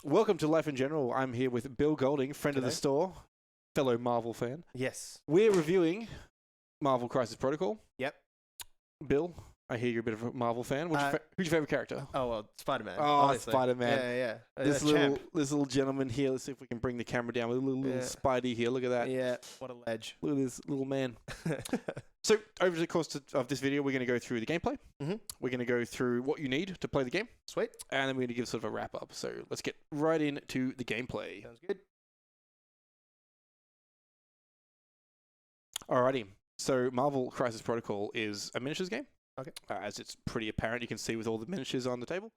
Welcome to Life in General. I'm here with Bill Golding, friend of the G'day. store, fellow Marvel fan. Yes. We're reviewing Marvel Crisis Protocol. Yep. Bill, I hear you're a bit of a Marvel fan. Who's your favorite character? Oh well, Spider-Man. Oh, obviously. Spider-Man. Yeah. This Champ. little gentleman here. Let's see if we can bring the camera down with a little Yeah. Spidey here. Look at that. Yeah. What a ledge. Look at this little man. So over the course of this video, we're going to go through the gameplay. Mhm. We're going to go through what you need to play the game, Sweet. and then we're going to give sort of a wrap up. So let's get right into the gameplay. Sounds good. Alrighty. So Marvel Crisis Protocol is a miniatures game. Okay. As it's pretty apparent, you can see with all the miniatures on the table.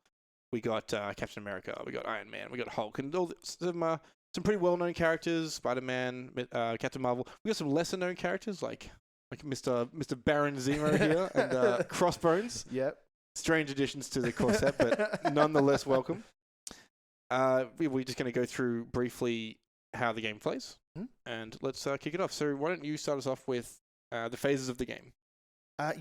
We got Captain America, we got Iron Man, we got Hulk, and some pretty well-known characters. Spider-Man, Captain Marvel. We got some lesser-known characters like Mr. Baron Zemo here and Crossbones. Yep. Strange additions to the core set, but nonetheless welcome. We're just going to go through briefly how the game plays, and let's kick it off. So why don't you start us off with the phases of the game?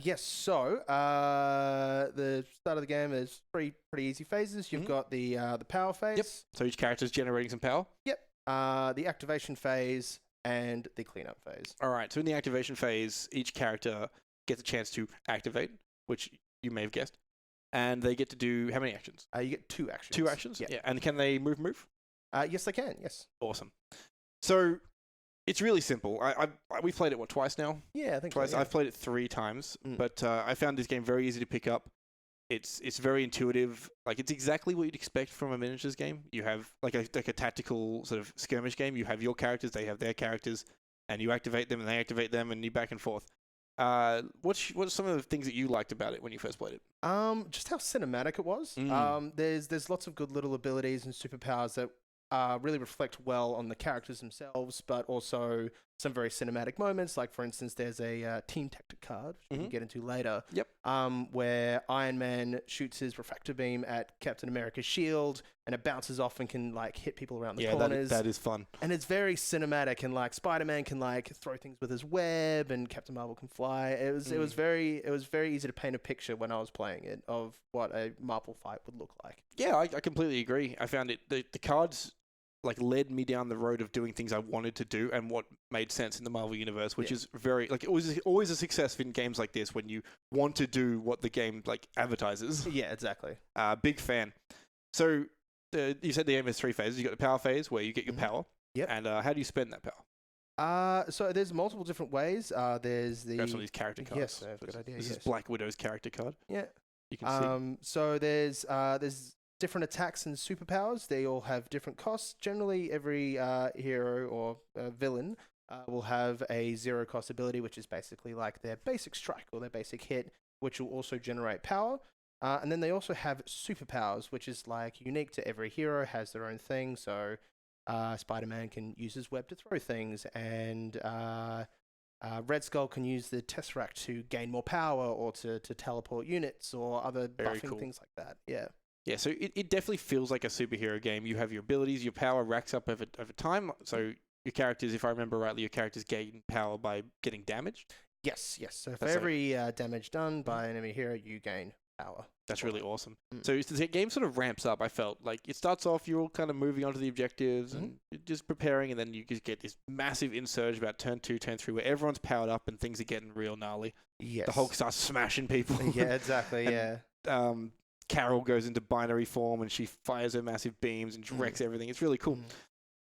Yes. So the start of the game is pretty easy phases. You've got the power phase. Yep. So each character is generating some power. Yep. The activation phase and the cleanup phase. All right. So in the activation phase, each character gets a chance to activate, which you may have guessed, and they get to do how many actions? You get 2 actions. 2 actions. Yep. Yeah. And can they move? Yes, they can. Yes. Awesome. So it's really simple. We've played it twice now. Yeah, I think Twice. so, yeah. I've played it 3 times, but I found this game very easy to pick up. It's very intuitive. Like it's exactly what you'd expect from a miniatures game. You have like a tactical sort of skirmish game. You have your characters, they have their characters, and you activate them, and they activate them, and you back and forth. What are some of the things that you liked about it when you first played it? Just how cinematic it was. There's lots of good little abilities and superpowers that really reflect well on the characters themselves, but also some very cinematic moments. Like, for instance, there's a team tactic card, which we can get into later. Yep. Where Iron Man shoots his refractor beam at Captain America's shield, and it bounces off and can like hit people around the corners. That is fun. And it's very cinematic, and like Spider-Man can like throw things with his web, and Captain Marvel can fly. It was very easy to paint a picture when I was playing it of what a Marvel fight would look like. Yeah, I completely agree. I found it the cards like led me down the road of doing things I wanted to do and what made sense in the Marvel universe, which is very like it was always a success in games like this when you want to do what the game like advertises. Yeah, exactly. Big fan. So you said the game has 3 phases. You got the power phase where you get your power. Yep. And how do you spend that power? So there's multiple different ways. There's the Grab some of these character cards. Yes, that's a good idea. This is Black Widow's character card. Yeah. You can see. So there's different attacks and superpowers. They all have different costs. Generally, every hero or villain will have a 0 cost ability, which is basically like their basic strike or their basic hit, which will also generate power. And then they also have superpowers, which is like unique to every hero, has their own thing. So Spider-Man can use his web to throw things, and Red Skull can use the Tesseract to gain more power or to teleport units or other buffing things like that. Yeah. Yeah, so it definitely feels like a superhero game. You have your abilities, your power racks up over time. So your characters, if I remember rightly, your characters gain power by getting damaged. Yes. So for every damage done by an enemy hero, you gain power. That's really awesome. So the game sort of ramps up, I felt. Like it starts off, you're all kind of moving on to the objectives and you're just preparing, and then you just get this massive insurge about turn 2, turn 3, where everyone's powered up and things are getting real gnarly. Yes. The Hulk starts smashing people. Yeah, exactly, yeah. Carol goes into binary form and she fires her massive beams and wrecks everything. It's really cool.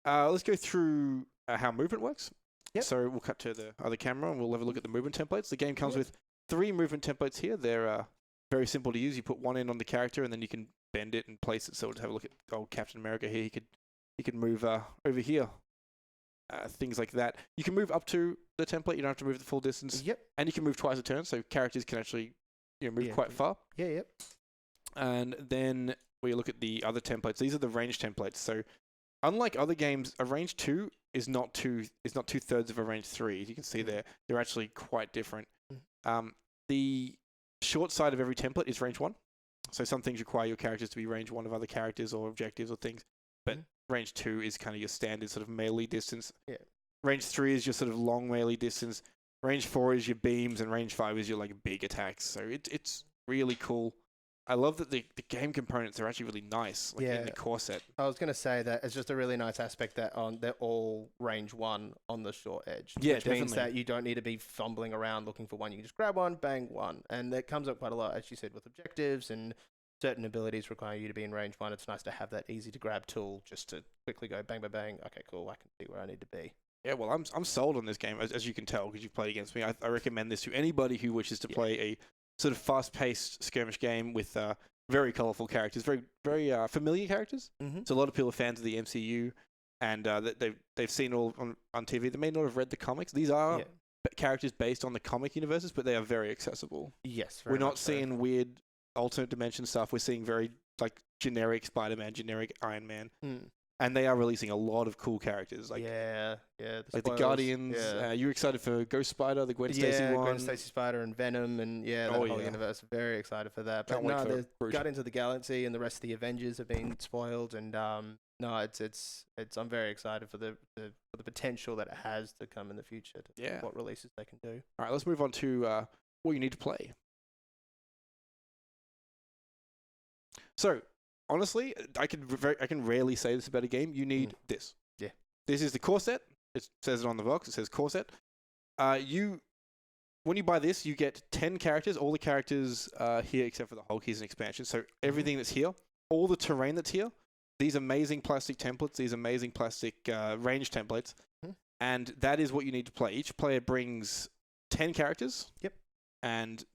Let's go through how movement works. Yep. So we'll cut to the other camera and we'll have a look at the movement templates. The game comes with 3 movement templates here. They're very simple to use. You put one in on the character and then you can bend it and place it. So we'll have a look at old Captain America here. He could move over here. Things like that. You can move up to the template. You don't have to move the full distance. Yep. And you can move twice a turn. So characters can actually move quite far. Yeah, yep. And then we look at the other templates. These are the range templates. So unlike other games, a range 2 is not 2/3 of a range 3. As you can see there, they're actually quite different. The short side of every template is range 1. So some things require your characters to be range 1 of other characters or objectives or things. But range 2 is kind of your standard sort of melee distance. Yeah. Range 3 is your sort of long melee distance. Range 4 is your beams, and range 5 is your like big attacks. So it's really cool. I love that the game components are actually really nice, like in the core set. I was going to say that it's just a really nice aspect that they're all range 1 on the short edge. Yeah, which means that you don't need to be fumbling around looking for one. You can just grab one, bang, one. And that comes up quite a lot, as you said, with objectives and certain abilities require you to be in range 1. It's nice to have that easy to grab tool just to quickly go bang, bang, bang. Okay, cool. I can see where I need to be. Yeah, well, I'm sold on this game, as you can tell, because you've played against me. I recommend this to anybody who wishes to play a sort of fast-paced skirmish game with very colorful characters, very familiar characters. Mm-hmm. So a lot of people are fans of the MCU, and they've seen all on TV. They may not have read the comics. These are characters based on the comic universes, but they are very accessible. Yes, we're not seeing weird alternate dimension stuff. We're seeing very like generic Spider-Man, generic Iron Man. And they are releasing a lot of cool characters, like like the Guardians. You're excited for Ghost Spider, the Gwen Stacy one, Gwen Stacy Spider, and Venom, and the whole universe. Very excited for that. But the Guardians of the Galaxy and the rest of the Avengers have been spoiled, and it's I'm very excited for the potential that it has to come in the future. What releases they can do. All right, let's move on to what you need to play. So. Honestly, I can rarely say this about a game. You need this. Yeah. This is the core set. It says it on the box. It says core set. When you buy this, you get 10 characters. All the characters here except for the Hulk. Here's an expansion. So everything that's here, all the terrain that's here, these amazing plastic templates, these amazing plastic range templates, and that is what you need to play. Each player brings 10 characters. Yep. And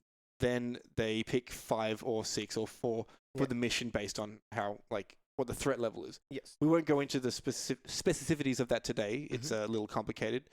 then they pick 5 or 6 or 4 for the mission based on how, like, what the threat level is. Yes. We won't go into the specificities of that today. It's a little complicated.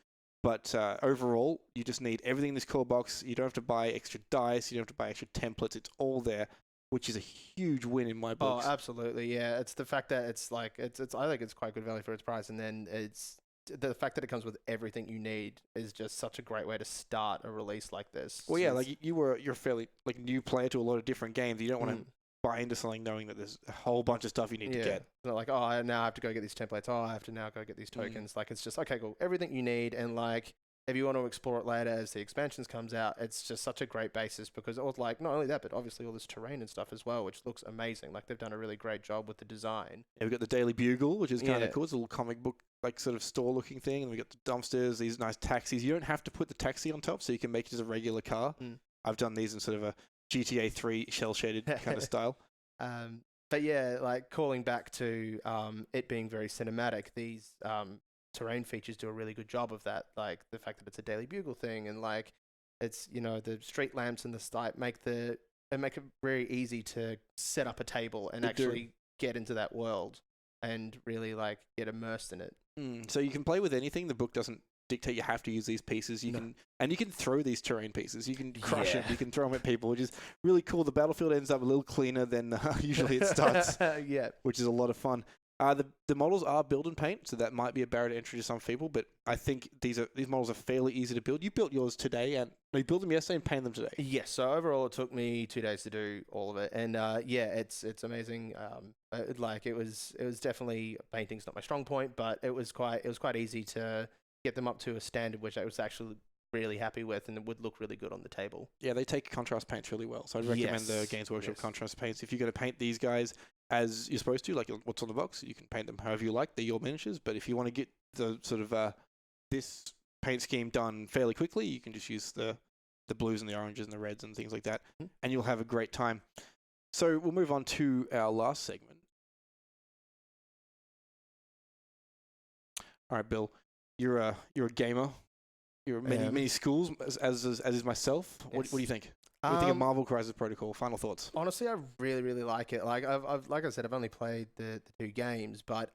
But overall, you just need everything in this core box. You don't have to buy extra dice. You don't have to buy extra templates. It's all there, which is a huge win in my books. Oh, absolutely. Yeah. It's the fact that it's like, I think it's quite good value for its price. And then it's the fact that it comes with everything you need is just such a great way to start a release like this. Well, yeah, like you're a fairly like new player to a lot of different games. You don't want to buy into something knowing that there's a whole bunch of stuff you need to get. Not like, oh, now I have to go get these templates. Oh, I have to now go get these tokens. Like, it's just, okay, cool. Everything you need. And like, if you want to explore it later as the expansions comes out, it's just such a great basis because it was like, not only that, but obviously all this terrain and stuff as well, which looks amazing. Like, they've done a really great job with the design. Yeah, we've got the Daily Bugle, which is kind of cool. It's a little comic book, like, sort of store looking thing. And we've got the dumpsters, these nice taxis. You don't have to put the taxi on top, so you can make it as a regular car. I've done these in sort of a GTA 3 shell-shaded kind of style. But yeah, like calling back to it being very cinematic, these terrain features do a really good job of that. Like the fact that it's a Daily Bugle thing, and like it's the street lamps and the stipe make it very easy to set up a table and actually get into that world and really like get immersed in it. So you can play with anything. The book doesn't dictate you have to use these pieces. You can throw these terrain pieces. You can crush them. You can throw them at people, which is really cool. The battlefield ends up a little cleaner than usually it starts. Which is a lot of fun. The models are build and paint, so that might be a barrier to entry to some people. But I think these models are fairly easy to build. You built yours today, and you built them yesterday and painted them today. Yes. So overall, it took me 2 days to do all of it, and it's amazing. Like it was definitely painting's not my strong point, but it was quite easy to get them up to a standard which I was actually really happy with, and it would look really good on the table. Yeah, they take contrast paints really well, so I'd recommend the Games Workshop contrast paints. If you're going to paint these guys as you're supposed to, like what's on the box, you can paint them however you like. They're your miniatures, but if you want to get the sort of this paint scheme done fairly quickly, you can just use the blues and the oranges and the reds and things like that, and you'll have a great time. So we'll move on to our last segment. All right, Bill, you're a gamer. You're many schools, as is myself. Yes. What do you think? What do you think of Marvel Crisis Protocol? Final thoughts? Honestly, I really, really like it. Like like I said, I've only played the 2 games, but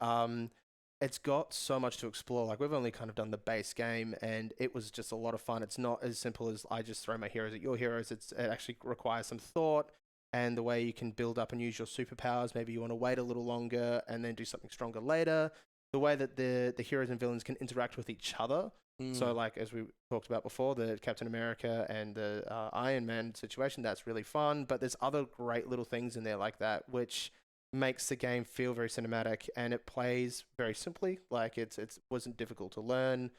it's got so much to explore. Like we've only kind of done the base game, and it was just a lot of fun. It's not as simple as I just throw my heroes at your heroes. It actually requires some thought, and the way you can build up and use your superpowers. Maybe you want to wait a little longer and then do something stronger later. The way that the heroes and villains can interact with each other. So like as we talked about before, the Captain America and the Iron Man situation, that's really fun. But there's other great little things in there like that, which makes the game feel very cinematic, and it plays very simply. Like it wasn't difficult to learn,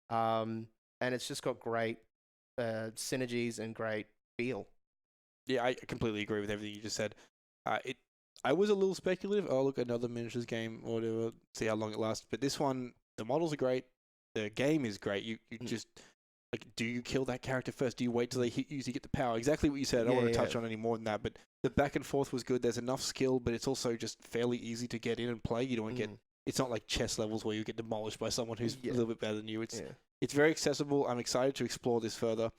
and it's just got great synergies and great feel. Yeah, I completely agree with everything you just said. I was a little speculative. Oh, look, another miniatures game, or whatever. See how long it lasts. But this one, the models are great. The game is great. You just like, do you kill that character first? Do you wait till they hit you to get the power? Exactly what you said. I don't want to touch on any more than that. But the back and forth was good. There's enough skill, but it's also just fairly easy to get in and play. You don't get. It's not like chess levels where you get demolished by someone who's a little bit better than you. It's very accessible. I'm excited to explore this further.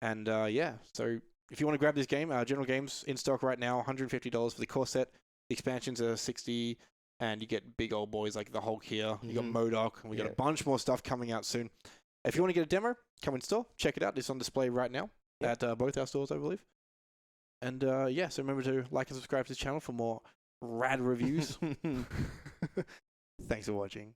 And so if you want to grab this game, General Games in stock right now, $150 for the core set. The expansions are $60, and you get big old boys like the Hulk here. You got MODOK, and we got a bunch more stuff coming out soon. If you want to get a demo, come in store, check it out. It's on display right now at both our stores, I believe. And so remember to like and subscribe to the channel for more rad reviews. Thanks for watching.